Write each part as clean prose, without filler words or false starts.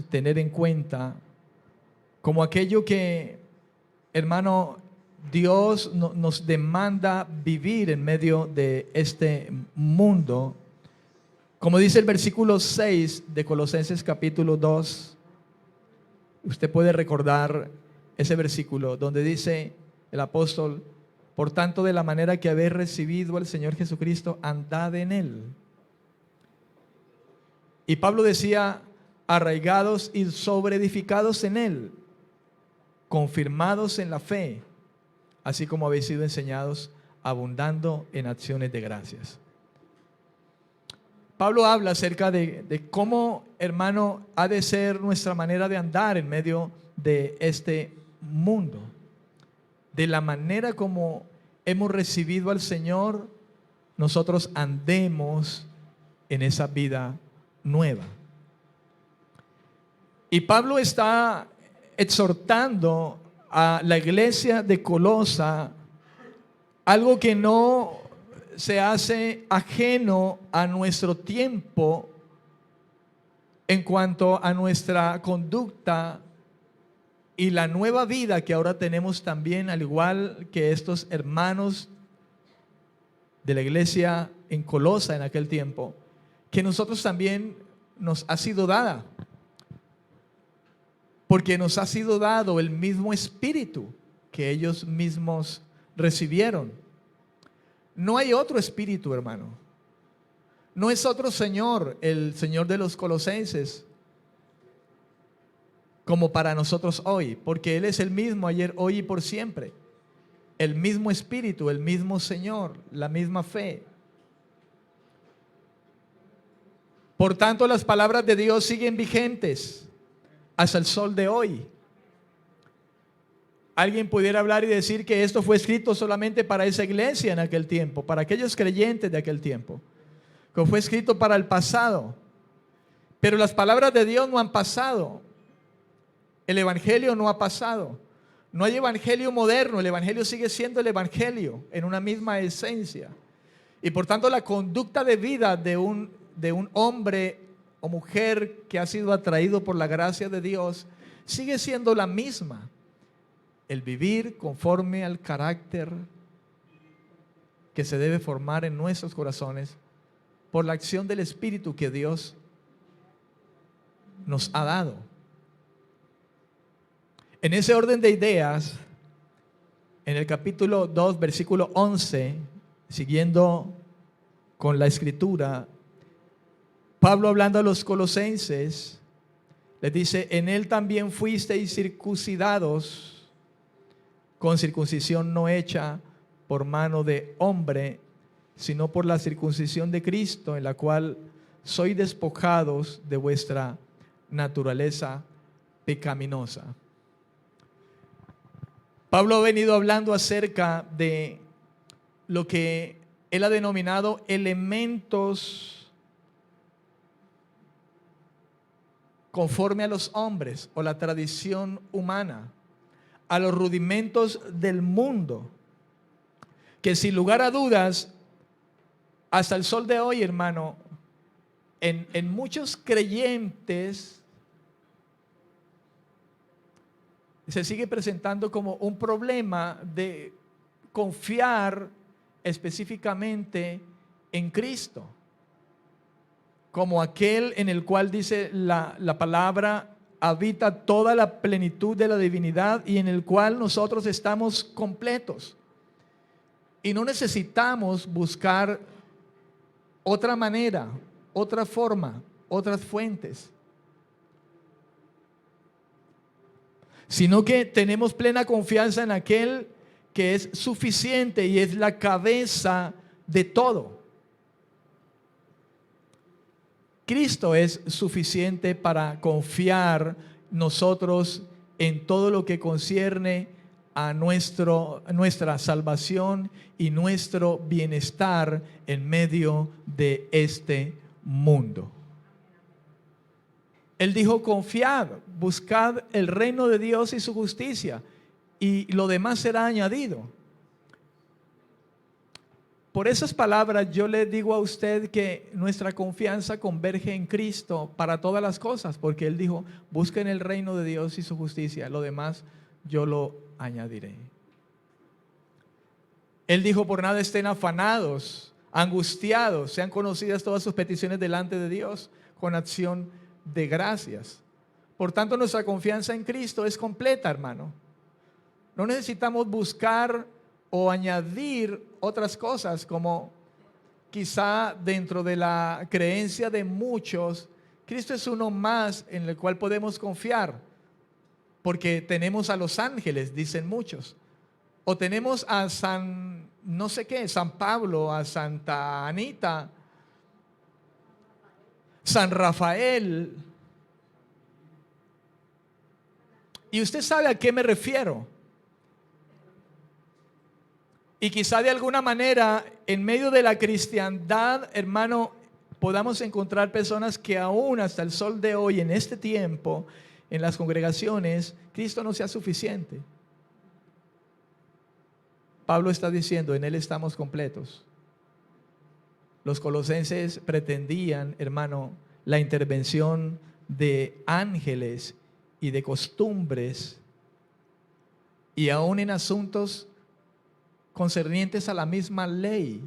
tener en cuenta como aquello que, hermano, Dios nos demanda vivir en medio de este mundo. Como dice el versículo 6 de Colosenses capítulo 2, usted puede recordar ese versículo donde dice el apóstol: por tanto, de la manera que habéis recibido al Señor Jesucristo, andad en Él. Y Pablo decía: arraigados y sobreedificados en Él, confirmados en la fe, así como habéis sido enseñados, abundando en acciones de gracias. Pablo habla acerca de cómo, hermano, ha de ser nuestra manera de andar en medio de este mundo. De la manera como hemos recibido al Señor, nosotros andemos en esa vida nueva. Y Pablo está exhortando a la iglesia de Colosa algo que no se hace ajeno a nuestro tiempo en cuanto a nuestra conducta y la nueva vida que ahora tenemos también, al igual que estos hermanos de la iglesia en Colosa en aquel tiempo, que nosotros también nos ha sido dada, porque nos ha sido dado el mismo espíritu que ellos mismos recibieron. No hay otro espíritu, hermano. No es otro Señor, el Señor de los Colosenses, como para nosotros hoy, porque Él es el mismo ayer, hoy y por siempre. El mismo espíritu, el mismo Señor, la misma fe. Por tanto, las palabras de Dios siguen vigentes hasta el sol de hoy. Alguien pudiera hablar y decir que esto fue escrito solamente para esa iglesia en aquel tiempo, para aquellos creyentes de aquel tiempo, que fue escrito para el pasado. Pero las palabras de Dios no han pasado. El evangelio no ha pasado. No hay evangelio moderno. El evangelio sigue siendo el evangelio en una misma esencia. Y por tanto, la conducta de vida de un hombre o mujer que ha sido atraído por la gracia de Dios sigue siendo la misma. El vivir conforme al carácter que se debe formar en nuestros corazones por la acción del Espíritu que Dios nos ha dado. En ese orden de ideas, en el capítulo 2, versículo 11, siguiendo con la escritura, Pablo, hablando a los colosenses, les dice: en él también fuisteis circuncidados con circuncisión no hecha por mano de hombre, sino por la circuncisión de Cristo, en la cual sois despojados de vuestra naturaleza pecaminosa. Pablo ha venido hablando acerca de lo que él ha denominado elementos conforme a los hombres o la tradición humana, a los rudimentos del mundo, que sin lugar a dudas, hasta el sol de hoy, hermano, en muchos creyentes se sigue presentando como un problema de confiar específicamente en Cristo, como aquel en el cual dice la palabra: habita toda la plenitud de la divinidad, y en el cual nosotros estamos completos. Y no necesitamos buscar otra manera, otra forma, otras fuentes, sino que tenemos plena confianza en aquel que es suficiente y es la cabeza de todo. Cristo es suficiente para confiar nosotros en todo lo que concierne a nuestra salvación y nuestro bienestar en medio de este mundo. Él dijo: confiad, buscad el reino de Dios y su justicia, y lo demás será añadido. Por esas palabras yo le digo a usted que nuestra confianza converge en Cristo para todas las cosas, porque Él dijo, busquen el reino de Dios y su justicia, lo demás yo lo añadiré. Él dijo, por nada estén afanados, angustiados, sean conocidas todas sus peticiones delante de Dios con acción de gracias. Por tanto, nuestra confianza en Cristo es completa, hermano. No necesitamos buscar o añadir otras cosas, como quizá dentro de la creencia de muchos, Cristo es uno más en el cual podemos confiar, porque tenemos a los ángeles, dicen muchos, o tenemos a San, no sé qué, San Pablo, a Santa Anita, San Rafael. Y usted sabe a qué me refiero. Y quizá de alguna manera, en medio de la cristiandad, hermano, podamos encontrar personas que aún hasta el sol de hoy, en este tiempo, en las congregaciones, Cristo no sea suficiente. Pablo está diciendo, en Él estamos completos. Los colosenses pretendían, hermano, la intervención de ángeles y de costumbres, y aún en asuntos concernientes a la misma ley.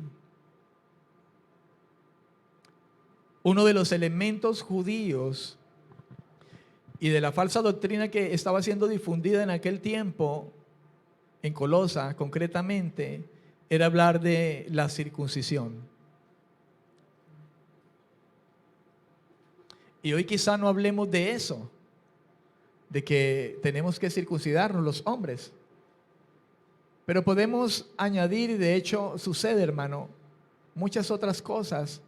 Uno de los elementos judíos y de la falsa doctrina que estaba siendo difundida en aquel tiempo, en Colosa concretamente, era hablar de la circuncisión. Y hoy quizá no hablemos de eso, de que tenemos que circuncidarnos los hombres. Pero podemos añadir, y de hecho sucede, hermano, muchas otras cosas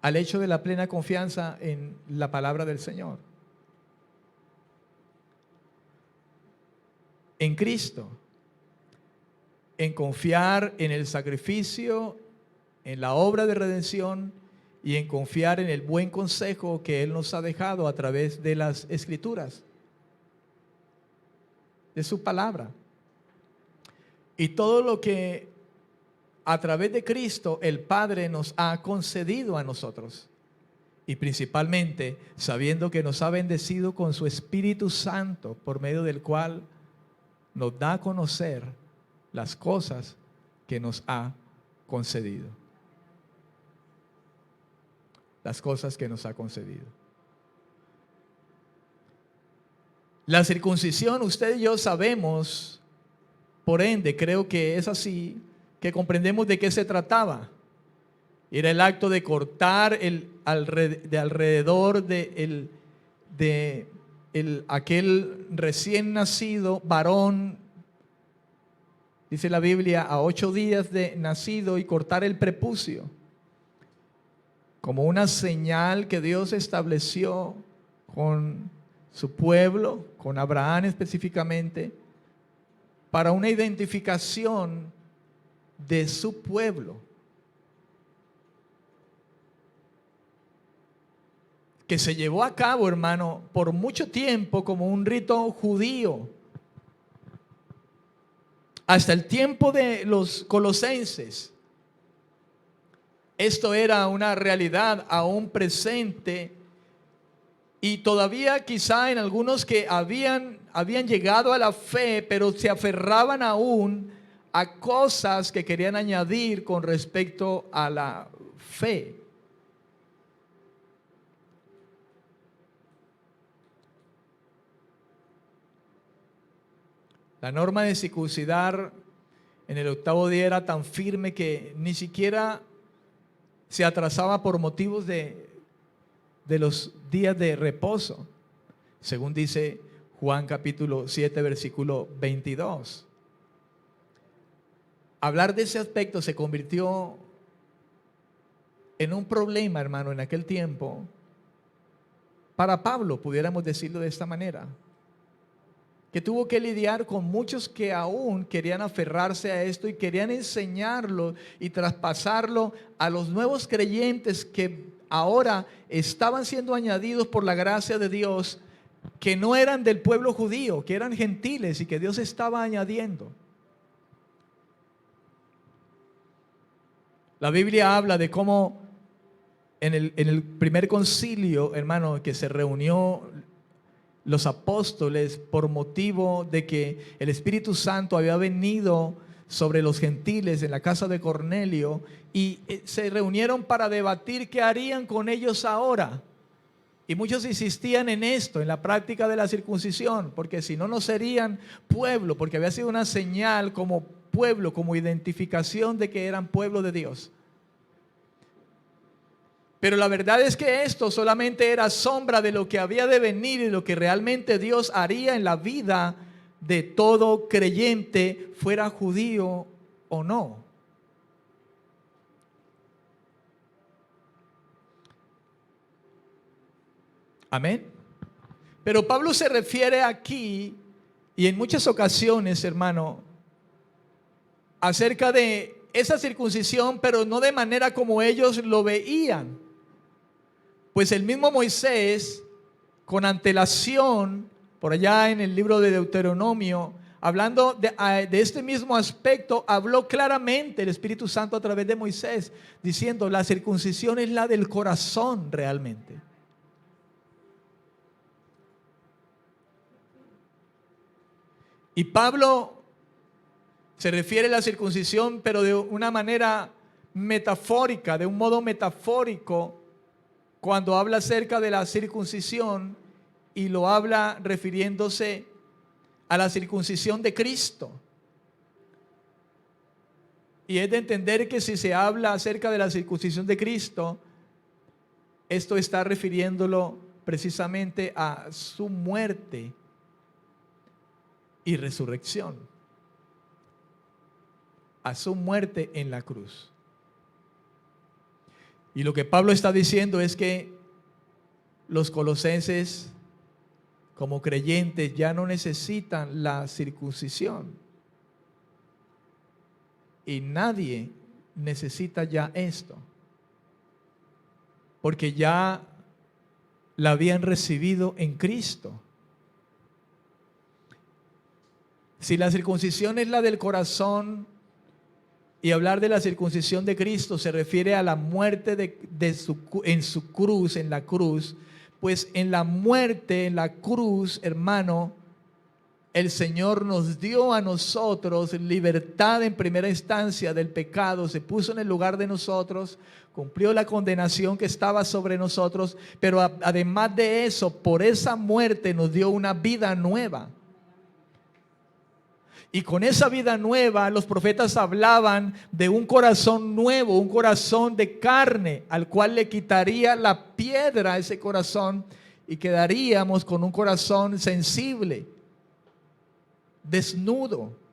al hecho de la plena confianza en la palabra del Señor. En Cristo, en confiar en el sacrificio, en la obra de redención y en confiar en el buen consejo que Él nos ha dejado a través de las Escrituras, de su palabra. Y todo lo que a través de Cristo el Padre nos ha concedido a nosotros. Y principalmente sabiendo que nos ha bendecido con su Espíritu Santo, por medio del cual nos da a conocer las cosas que nos ha concedido. Las cosas que nos ha concedido. La circuncisión, usted y yo sabemos, por ende, creo que es así, que comprendemos de qué se trataba. Era el acto de cortar alrededor de aquel recién nacido varón, dice la Biblia, a 8 días de nacido, y cortar el prepucio, como una señal que Dios estableció con su pueblo, con Abraham específicamente, para una identificación de su pueblo, que se llevó a cabo, hermano, por mucho tiempo como un rito judío, hasta el tiempo de los colosenses. Esto era una realidad aún presente, y todavía quizá en algunos que habían llegado a la fe, pero se aferraban aún a cosas que querían añadir con respecto a la fe. La norma de circuncidar en el 8º día era tan firme que ni siquiera se atrasaba por motivos de los días de reposo, según dice Juan capítulo 7 versículo 22. Hablar de ese aspecto se convirtió en un problema, hermano, en aquel tiempo. Para Pablo, pudiéramos decirlo de esta manera, que tuvo que lidiar con muchos que aún querían aferrarse a esto y querían enseñarlo y traspasarlo a los nuevos creyentes que ahora estaban siendo añadidos por la gracia de Dios, que no eran del pueblo judío, que eran gentiles y que Dios estaba añadiendo. La Biblia habla de cómo en el primer concilio, hermano, que se reunió los apóstoles por motivo de que el Espíritu Santo había venido sobre los gentiles en la casa de Cornelio, y se reunieron para debatir qué harían con ellos ahora. Y muchos insistían en esto, en la práctica de la circuncisión, porque si no, no serían pueblo, porque había sido una señal como pueblo, como identificación de que eran pueblo de Dios. Pero la verdad es que esto solamente era sombra de lo que había de venir y lo que realmente Dios haría en la vida de todo creyente, fuera judío o no. Amén. Pero Pablo se refiere aquí y en muchas ocasiones, hermano, acerca de esa circuncisión, pero no de manera como ellos lo veían. Pues el mismo Moisés, con antelación, por allá en el libro de Deuteronomio, hablando de este mismo aspecto, habló claramente el Espíritu Santo a través de Moisés, diciendo, la circuncisión es la del corazón realmente. Y Pablo se refiere a la circuncisión, pero de una manera metafórica, de un modo metafórico, cuando habla acerca de la circuncisión, y lo habla refiriéndose a la circuncisión de Cristo. Y es de entender que si se habla acerca de la circuncisión de Cristo, esto está refiriéndolo precisamente a su muerte y resurrección, a su muerte en la cruz. Y lo que Pablo está diciendo es que los colosenses, como creyentes, ya no necesitan la circuncisión. Y nadie necesita ya esto, porque ya la habían recibido en Cristo. Si la circuncisión es la del corazón, y hablar de la circuncisión de Cristo se refiere a la muerte en su cruz, en la cruz, pues en la muerte, en la cruz, hermano, el Señor nos dio a nosotros libertad en primera instancia del pecado, se puso en el lugar de nosotros, cumplió la condenación que estaba sobre nosotros, pero además de eso, por esa muerte nos dio una vida nueva. Y con esa vida nueva, los profetas hablaban de un corazón nuevo, un corazón de carne, al cual le quitaría la piedra a ese corazón y quedaríamos con un corazón sensible, desnudo.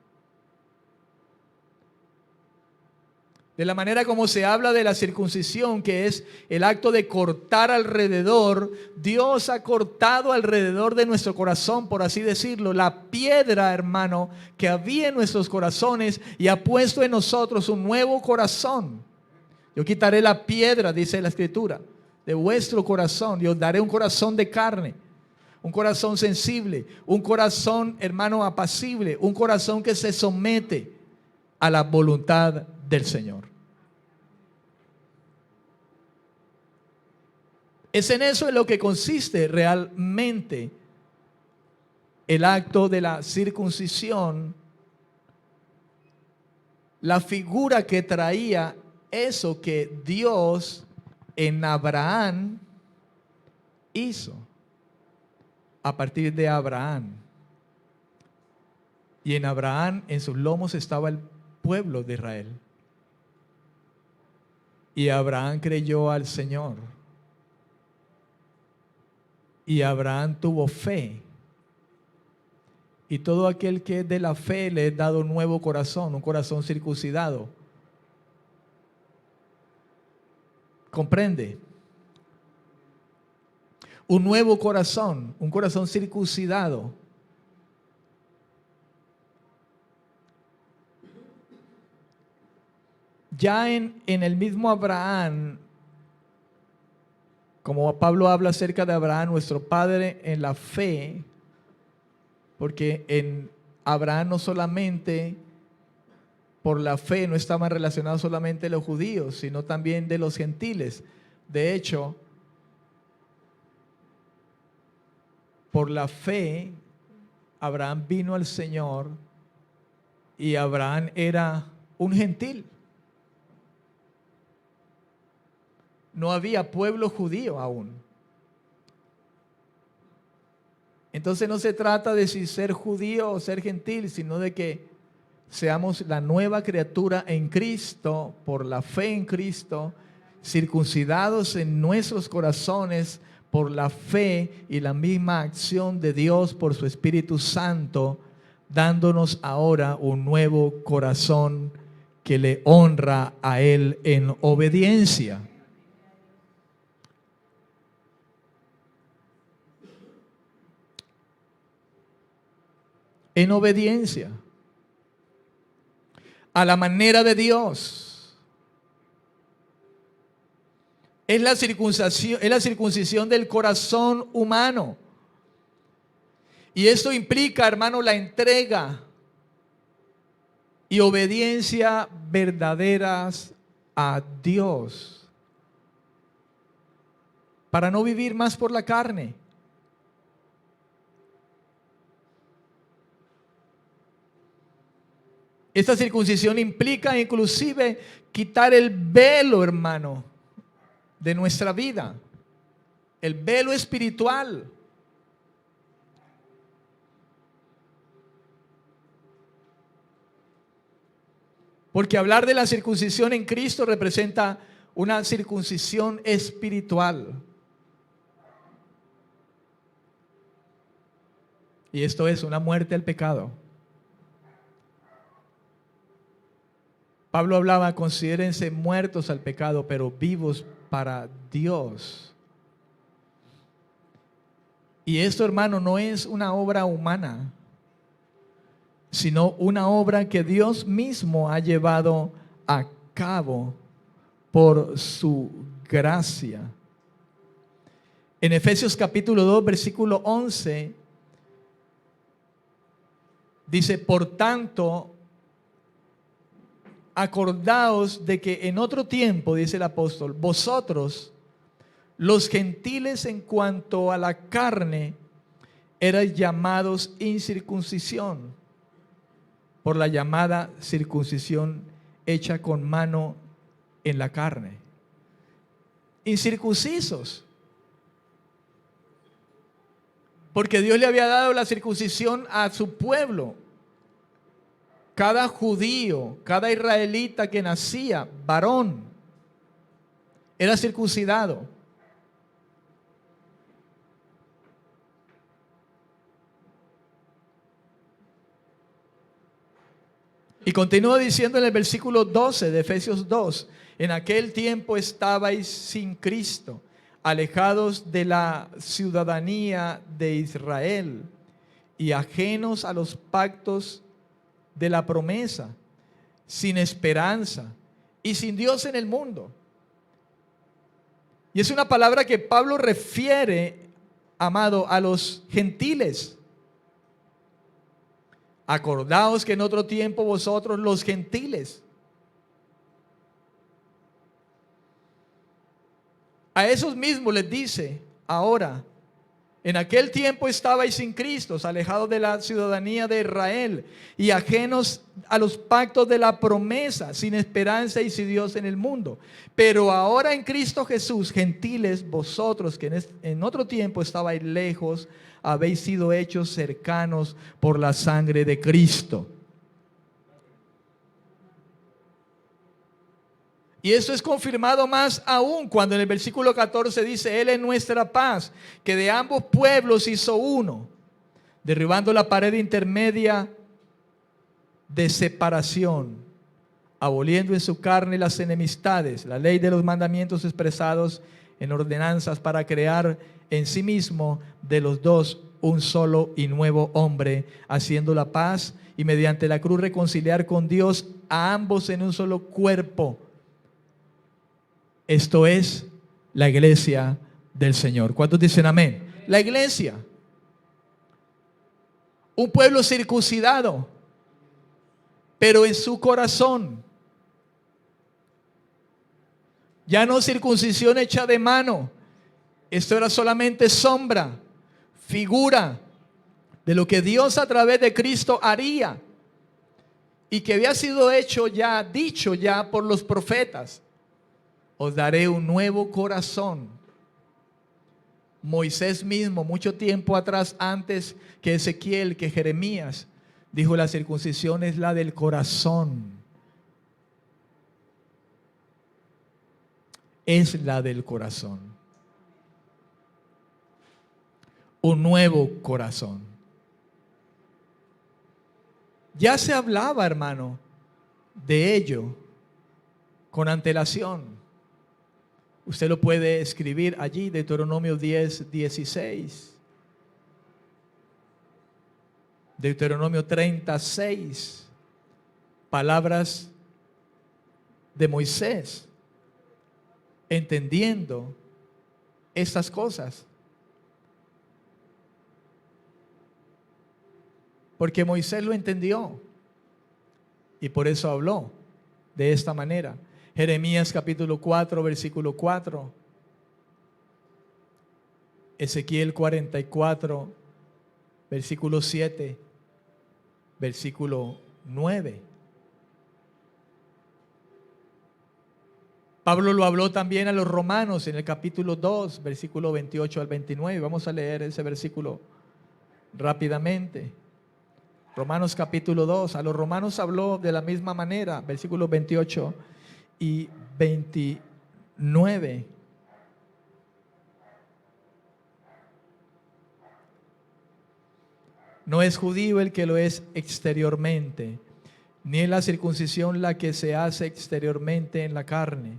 De la manera como se habla de la circuncisión, que es el acto de cortar alrededor, Dios ha cortado alrededor de nuestro corazón, por así decirlo, la piedra, hermano, que había en nuestros corazones, y ha puesto en nosotros un nuevo corazón. Yo quitaré la piedra, dice la Escritura, de vuestro corazón, y os daré un corazón de carne, un corazón sensible, un corazón, hermano, apacible, un corazón que se somete a la voluntad del Señor. Es en eso en lo que consiste realmente el acto de la circuncisión, la figura que traía eso que Dios en Abraham hizo a partir de Abraham. Y en Abraham, en sus lomos estaba el pueblo de Israel. Y Abraham creyó al Señor. Y Abraham tuvo fe. Y todo aquel que es de la fe le he dado un nuevo corazón, un corazón circuncidado. ¿Comprende? Un nuevo corazón, un corazón circuncidado. Ya en el mismo Abraham, como Pablo habla acerca de Abraham, nuestro padre en la fe, porque en Abraham no solamente por la fe no estaban relacionados solamente los judíos, sino también de los gentiles. De hecho, por la fe, Abraham vino al Señor y Abraham era un gentil. No había pueblo judío aún. Entonces no se trata de si ser judío o ser gentil, sino de que seamos la nueva criatura en Cristo, por la fe en Cristo, circuncidados en nuestros corazones por la fe y la misma acción de Dios por su Espíritu Santo, dándonos ahora un nuevo corazón que le honra a Él en obediencia. En obediencia a la manera de Dios. Es la circuncisión del corazón humano. Y esto implica, hermano, la entrega y obediencia verdaderas a Dios, para no vivir más por la carne. Esta circuncisión implica inclusive quitar el velo, hermano, de nuestra vida, el velo espiritual. Porque hablar de la circuncisión en Cristo representa una circuncisión espiritual. Y esto es una muerte al pecado. Pablo hablaba, considérense muertos al pecado, pero vivos para Dios. Y esto, hermano, no es una obra humana, sino una obra que Dios mismo ha llevado a cabo por su gracia. En Efesios capítulo 2, versículo 11, dice, por tanto, acordaos de que en otro tiempo, dice el apóstol, vosotros, los gentiles en cuanto a la carne, erais llamados incircuncisión, por la llamada circuncisión hecha con mano en la carne. Incircuncisos. Porque Dios le había dado la circuncisión a su pueblo. Cada judío, cada israelita que nacía, varón, era circuncidado. Y continúa diciendo en el versículo 12 de Efesios 2, en aquel tiempo estabais sin Cristo, alejados de la ciudadanía de Israel y ajenos a los pactos de la promesa, sin esperanza y sin Dios en el mundo. Y es una palabra que Pablo refiere, amado, a los gentiles. Acordaos que en otro tiempo vosotros los gentiles. A esos mismos les dice ahora, en aquel tiempo estabais sin Cristo, alejados de la ciudadanía de Israel y ajenos a los pactos de la promesa, sin esperanza y sin Dios en el mundo. Pero ahora en Cristo Jesús, gentiles, vosotros que en otro tiempo estabais lejos, habéis sido hechos cercanos por la sangre de Cristo. Y esto es confirmado más aún cuando en el versículo 14 dice, Él es nuestra paz, que de ambos pueblos hizo uno, derribando la pared intermedia de separación, aboliendo en su carne las enemistades, la ley de los mandamientos expresados en ordenanzas, para crear en sí mismo de los dos un solo y nuevo hombre, haciendo la paz y mediante la cruz reconciliar con Dios a ambos en un solo cuerpo. Esto es la iglesia del Señor. ¿Cuántos dicen amén? La iglesia. Un pueblo circuncidado. pero en su corazón. Ya no circuncisión hecha de mano. Esto era solamente sombra, figura de lo que Dios a través de Cristo haría y que había sido hecho ya, dicho ya por los profetas. Os daré un nuevo corazón. Moisés mismo, mucho tiempo atrás, antes que Ezequiel, que Jeremías, dijo: la circuncisión es la del corazón. Es la del corazón. Un nuevo corazón. Ya se hablaba, hermano, de ello con antelación. Usted lo puede escribir allí, Deuteronomio 10:16. Deuteronomio 36. Palabras de Moisés, entendiendo estas cosas. Porque Moisés lo entendió y por eso habló de esta manera. Jeremías capítulo 4, versículo 4. Ezequiel 44, versículo 7, versículo 9. Pablo lo habló también a los romanos en el capítulo 2, versículo 28 al 29. Vamos a leer ese versículo rápidamente. Romanos capítulo 2, a los romanos habló de la misma manera, versículos 28 y 29. No es judío el que lo es exteriormente, ni es la circuncisión la que se hace exteriormente en la carne,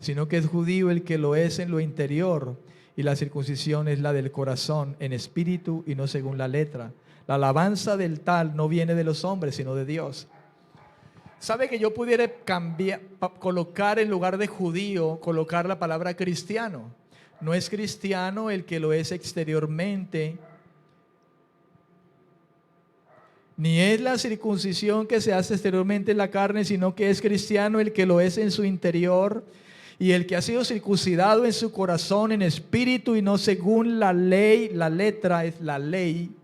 sino que es judío el que lo es en lo interior, y la circuncisión es la del corazón, en espíritu y no según la letra. La alabanza del tal no viene de los hombres, sino de Dios. ¿Sabe que yo pudiera cambiar, colocar en lugar de judío, colocar la palabra cristiano? No es cristiano el que lo es exteriormente, ni es la circuncisión que se hace exteriormente en la carne, sino que es cristiano el que lo es en su interior, y el que ha sido circuncidado en su corazón, en espíritu y no según la ley. La letra es la ley.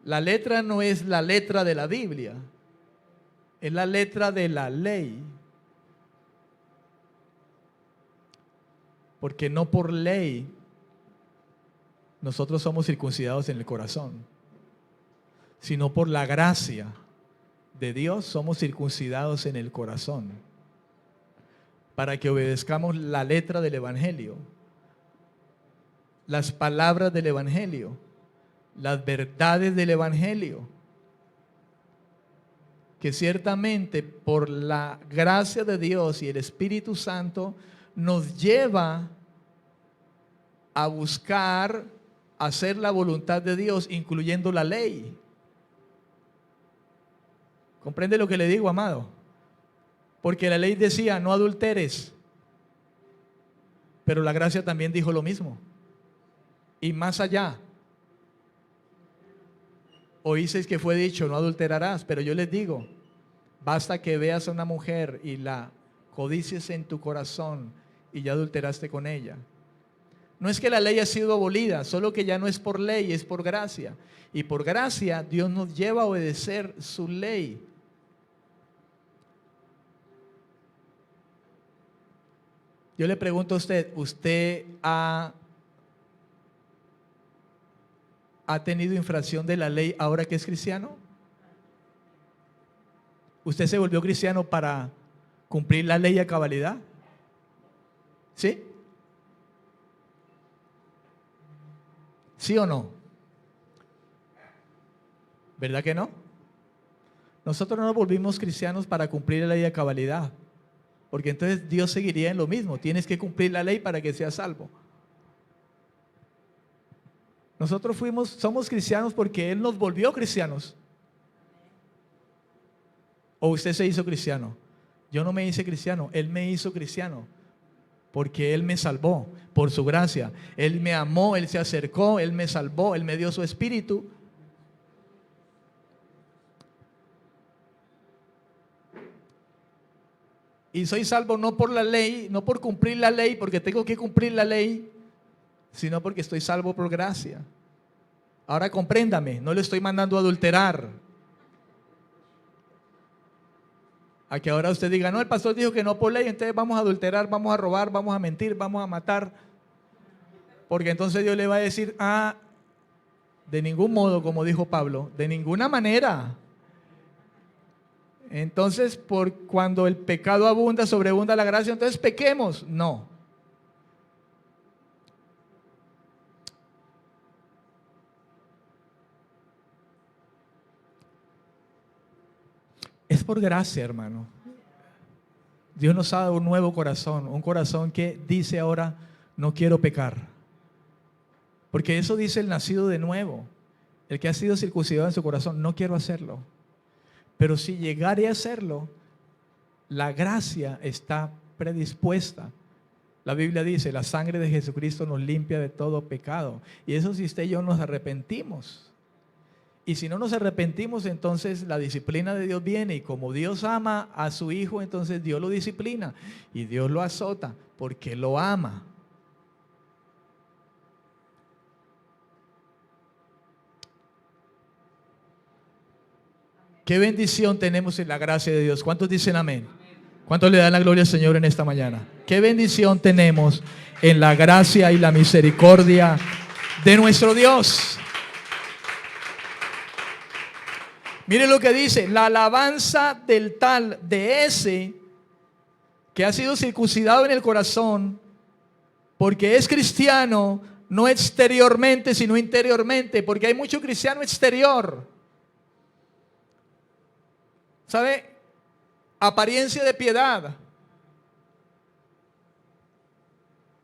La letra no es la letra de la Biblia, es la letra de la ley. Porque no por ley nosotros somos circuncidados en el corazón, sino por la gracia de Dios somos circuncidados en el corazón, para que obedezcamos la letra del Evangelio, las palabras del Evangelio, las verdades del Evangelio, que ciertamente por la gracia de Dios y el Espíritu Santo nos lleva a buscar hacer la voluntad de Dios, incluyendo la ley. ¿Comprende lo que le digo, amado? Porque la ley decía: no adulteres, pero la gracia también dijo lo mismo. Y más allá, oísteis que fue dicho: no adulterarás, pero yo les digo, basta que veas a una mujer y la codicies en tu corazón y ya adulteraste con ella. No es que la ley ha sido abolida, solo que ya no es por ley, es por gracia. Y por gracia Dios nos lleva a obedecer su ley. Yo le pregunto a usted, ¿usted ha tenido infracción de la ley ahora que es cristiano? ¿Usted se volvió cristiano para cumplir la ley a cabalidad? ¿Sí? ¿Sí o no? ¿Verdad que no? Nosotros no nos volvimos cristianos para cumplir la ley a cabalidad, porque entonces Dios seguiría en lo mismo. Tienes que cumplir la ley para que seas salvo. Nosotros somos cristianos porque Él nos volvió cristianos. ¿O usted se hizo cristiano? Yo no me hice cristiano, Él me hizo cristiano. Porque Él me salvó por su gracia. Él me amó, Él se acercó, Él me salvó, Él me dio su espíritu. Y soy salvo no por la ley, no por cumplir la ley, porque tengo que cumplir la ley, sino porque estoy salvo por gracia. Ahora compréndame, no le estoy mandando a adulterar. A que ahora usted diga, no, el pastor dijo que no por ley, entonces vamos a adulterar, vamos a robar, vamos a mentir, vamos a matar. Porque entonces Dios le va a decir, de ningún modo, como dijo Pablo, de ninguna manera. Entonces, cuando el pecado abunda, sobreabunda la gracia, entonces pequemos. No. Es por gracia, hermano. Dios nos ha dado un nuevo corazón, un corazón que dice ahora, no quiero pecar. Porque eso dice el nacido de nuevo, el que ha sido circuncidado en su corazón, no quiero hacerlo. Pero si llegare a hacerlo, la gracia está predispuesta. La Biblia dice, la sangre de Jesucristo nos limpia de todo pecado. Y eso si usted y yo nos arrepentimos. Y si no nos arrepentimos, entonces la disciplina de Dios viene. Y como Dios ama a su Hijo, entonces Dios lo disciplina. Y Dios lo azota porque lo ama. Qué bendición tenemos en la gracia de Dios. ¿Cuántos dicen amén? ¿Cuántos le dan la gloria al Señor en esta mañana? Qué bendición tenemos en la gracia y la misericordia de nuestro Dios. Mire lo que dice, la alabanza del tal, de ese que ha sido circuncidado en el corazón, porque es cristiano, no exteriormente, sino interiormente, porque hay mucho cristiano exterior. ¿Sabe? Apariencia de piedad.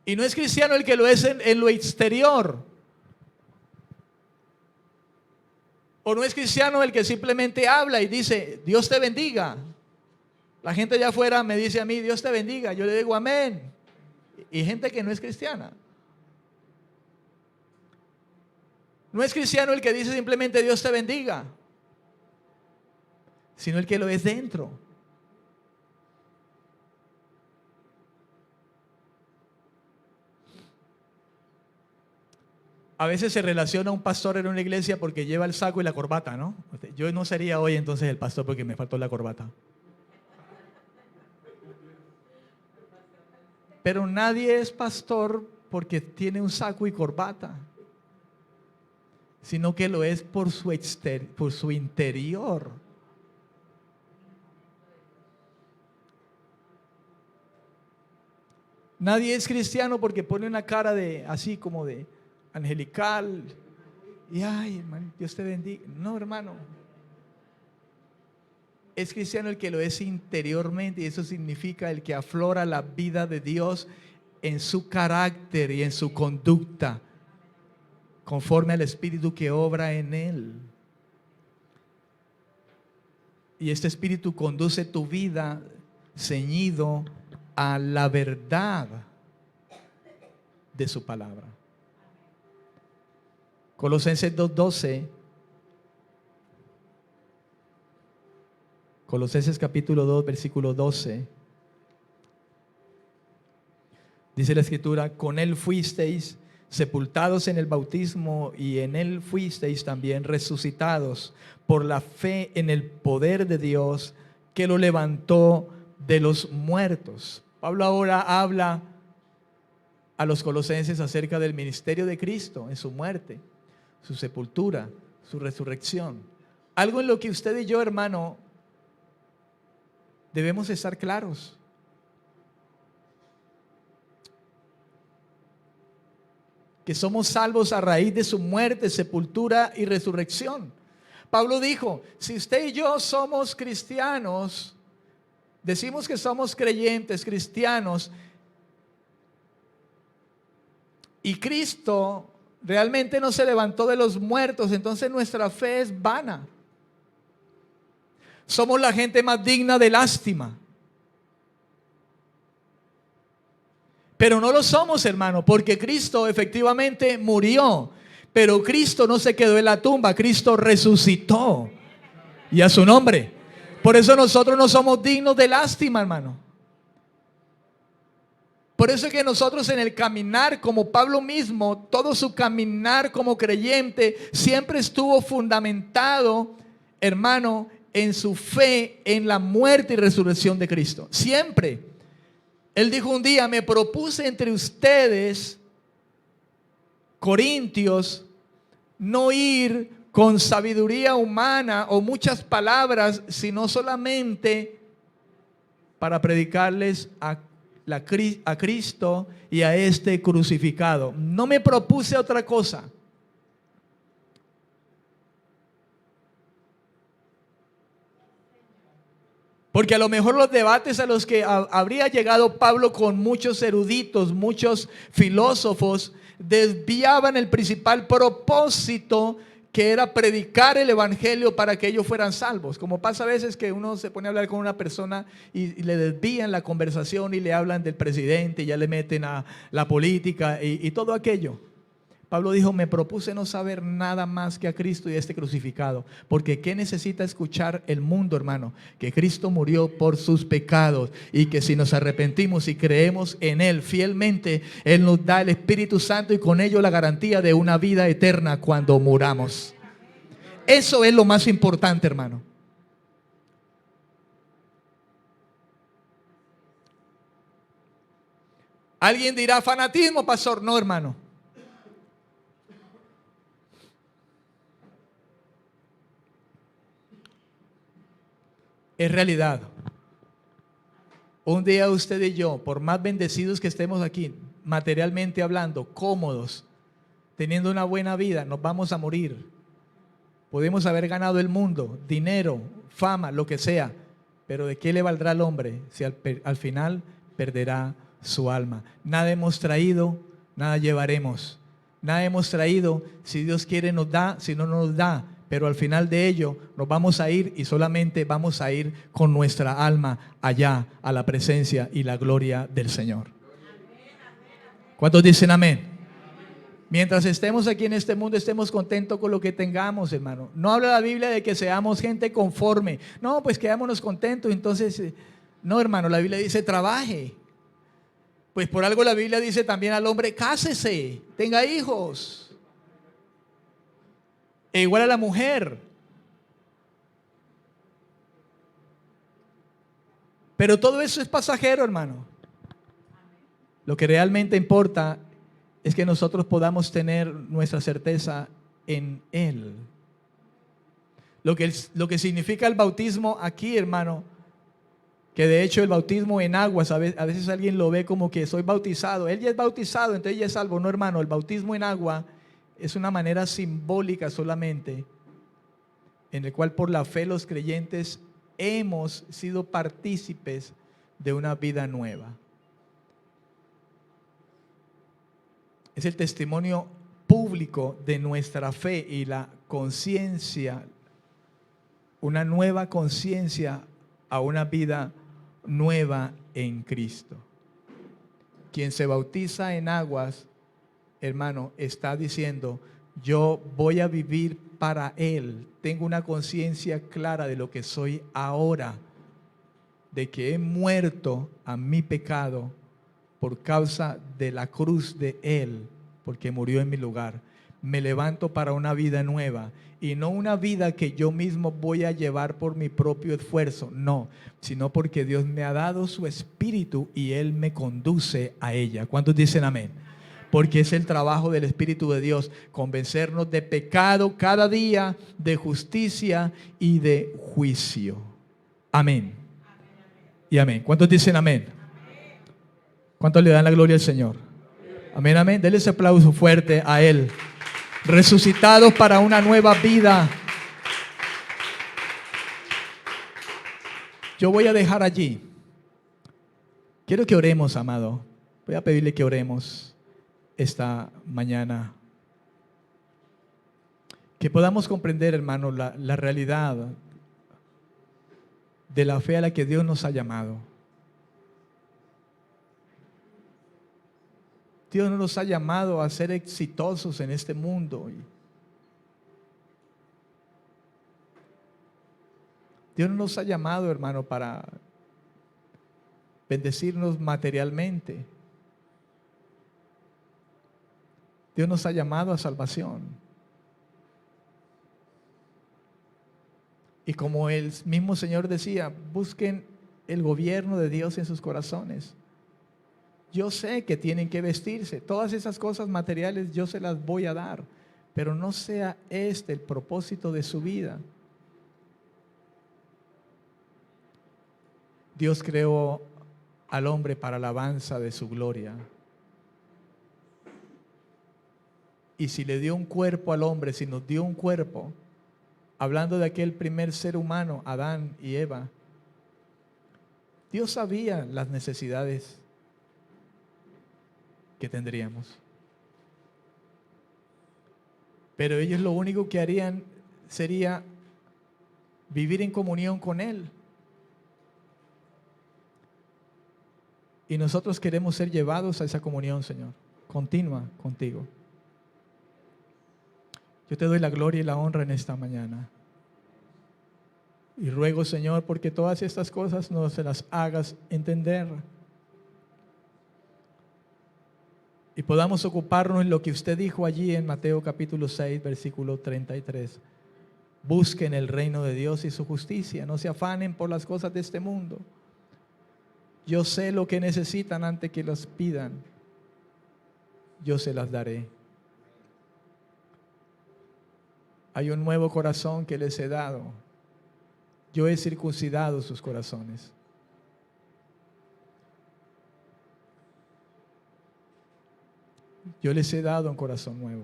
Y no es cristiano el que lo es en lo exterior. O no es cristiano el que simplemente habla y dice, Dios te bendiga. La gente allá afuera me dice a mí, Dios te bendiga. Yo le digo amén. Y gente que no es cristiana. No es cristiano el que dice simplemente Dios te bendiga, sino el que lo es dentro. A veces se relaciona a un pastor en una iglesia porque lleva el saco y la corbata, ¿no? Yo no sería hoy entonces el pastor porque me faltó la corbata. Pero nadie es pastor porque tiene un saco y corbata, sino que lo es por su interior. Nadie es cristiano porque pone una cara de así como de angelical y ay, hermano, Dios te bendiga. No, hermano. Es cristiano el que lo es interiormente, y eso significa el que aflora la vida de Dios en su carácter y en su conducta, conforme al Espíritu que obra en él. Y este Espíritu conduce tu vida ceñido a la verdad de su palabra. Colosenses 2:12. Colosenses capítulo 2, versículo 12. Dice la Escritura, con él fuisteis sepultados en el bautismo y en él fuisteis también resucitados por la fe en el poder de Dios que lo levantó de los muertos. Pablo ahora habla a los colosenses acerca del ministerio de Cristo en su muerte, su sepultura, su resurrección. Algo en lo que usted y yo, hermano, debemos estar claros. Que somos salvos a raíz de su muerte, sepultura y resurrección. Pablo dijo, si usted y yo somos cristianos, decimos que somos creyentes, cristianos, y Cristo realmente no se levantó de los muertos, entonces nuestra fe es vana. Somos la gente más digna de lástima. Pero no lo somos, hermano, porque Cristo efectivamente murió, pero Cristo no se quedó en la tumba, Cristo resucitó. Y a su nombre. Por eso nosotros no somos dignos de lástima, hermano. Por eso es que nosotros en el caminar, como Pablo mismo, todo su caminar como creyente siempre estuvo fundamentado, hermano, en su fe en la muerte y resurrección de Cristo. Siempre. Él dijo un día: me propuse entre ustedes, corintios, no ir con sabiduría humana o muchas palabras, sino solamente para predicarles a Cristo y a este crucificado. No me propuse otra cosa. Porque a lo mejor los debates a los que habría llegado Pablo con muchos eruditos, muchos filósofos, desviaban el principal propósito, que era predicar el evangelio para que ellos fueran salvos. Como pasa a veces que uno se pone a hablar con una persona y le desvían la conversación y le hablan del presidente y ya le meten a la política y todo aquello. Pablo dijo: me propuse no saber nada más que a Cristo y a este crucificado. Porque ¿qué necesita escuchar el mundo, hermano? Que Cristo murió por sus pecados y que si nos arrepentimos y creemos en Él fielmente, Él nos da el Espíritu Santo y con ello la garantía de una vida eterna cuando muramos. Eso es lo más importante, hermano. Alguien dirá: fanatismo, pastor. No, hermano. Es realidad. Un día usted y yo, por más bendecidos que estemos aquí, materialmente hablando, cómodos, teniendo una buena vida, nos vamos a morir. Podemos haber ganado el mundo, dinero, fama, lo que sea, pero ¿de qué le valdrá al hombre si al final perderá su alma? Nada hemos traído, nada llevaremos. Nada hemos traído, si Dios quiere nos da, si no nos da. Pero al final de ello nos vamos a ir y solamente vamos a ir con nuestra alma allá a la presencia y la gloria del Señor. ¿Cuántos dicen amén? Mientras estemos aquí en este mundo, estemos contentos con lo que tengamos, hermano. No habla la Biblia de que seamos gente conforme. No, pues quedémonos contentos. Entonces, no, hermano, la Biblia dice: trabaje. Pues por algo la Biblia dice también al hombre: cásese, tenga hijos. E igual a la mujer. Pero todo eso es pasajero, hermano. Lo que realmente importa es que nosotros podamos tener nuestra certeza en Él. Lo que significa el bautismo aquí, hermano, que de hecho el bautismo en aguas, a veces alguien lo ve como que soy bautizado. Él ya es bautizado, entonces ya es salvo. No, hermano, el bautismo en agua es una manera simbólica solamente, en el cual por la fe los creyentes hemos sido partícipes de una vida nueva. Es el testimonio público de nuestra fe y la conciencia, una nueva conciencia a una vida nueva en Cristo. Quien se bautiza en aguas, hermano, está diciendo: yo voy a vivir para Él. Tengo una conciencia clara de lo que soy ahora, de que he muerto a mi pecado por causa de la cruz de Él, porque murió en mi lugar. Me levanto para una vida nueva, y no una vida que yo mismo voy a llevar por mi propio esfuerzo, no, sino porque Dios me ha dado su Espíritu y Él me conduce a ella. ¿Cuántos dicen amén? Porque es el trabajo del Espíritu de Dios, convencernos de pecado cada día, de justicia y de juicio. Amén. Y amén. ¿Cuántos dicen amén? ¿Cuántos le dan la gloria al Señor? Amén, amén. Denle ese aplauso fuerte a Él. Resucitados para una nueva vida. Yo voy a dejar allí. Quiero que oremos, amado. Voy a pedirle que oremos esta mañana. Que podamos comprender, hermano, la realidad de la fe a la que Dios nos ha llamado. Dios no nos ha llamado a ser exitosos en este mundo. Dios no nos ha llamado, hermano, para bendecirnos materialmente. Dios nos ha llamado a salvación. Y como el mismo Señor decía, busquen el gobierno de Dios en sus corazones. Yo sé que tienen que vestirse. Todas esas cosas materiales yo se las voy a dar. Pero no sea este el propósito de su vida. Dios creó al hombre para alabanza de su gloria. Y si le dio un cuerpo al hombre, si nos dio un cuerpo, hablando de aquel primer ser humano, Adán y Eva, Dios sabía las necesidades que tendríamos. Pero ellos lo único que harían sería vivir en comunión con Él. Y nosotros queremos ser llevados a esa comunión, Señor, continua contigo. Yo te doy la gloria y la honra en esta mañana. Y ruego, Señor, porque todas estas cosas no se las hagas entender. Y podamos ocuparnos en lo que usted dijo allí en Mateo capítulo 6, versículo 33. Busquen el reino de Dios y su justicia. No se afanen por las cosas de este mundo. Yo sé lo que necesitan antes que las pidan. Yo se las daré. Hay un nuevo corazón que les he dado. Yo he circuncidado sus corazones. Yo les he dado un corazón nuevo.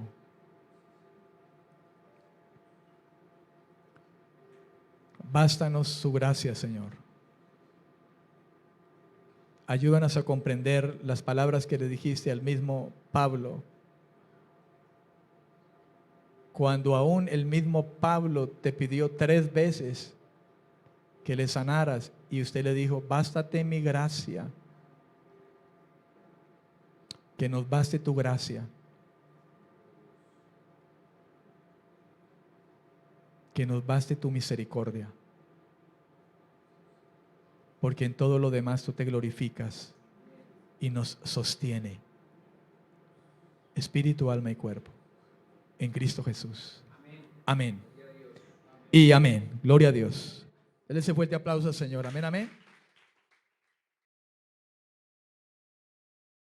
Bástanos su gracia, Señor. Ayúdanos a comprender las palabras que le dijiste al mismo Pablo. Cuando aún el mismo Pablo te pidió 3 veces que le sanaras y usted le dijo, bástate mi gracia, que nos baste tu gracia, que nos baste tu misericordia, porque en todo lo demás tú te glorificas y nos sostiene, espíritu, alma y cuerpo, en Cristo Jesús. Amén. Y amén. Gloria a Dios. Denle ese fuerte aplauso al Señor. Amén, amén.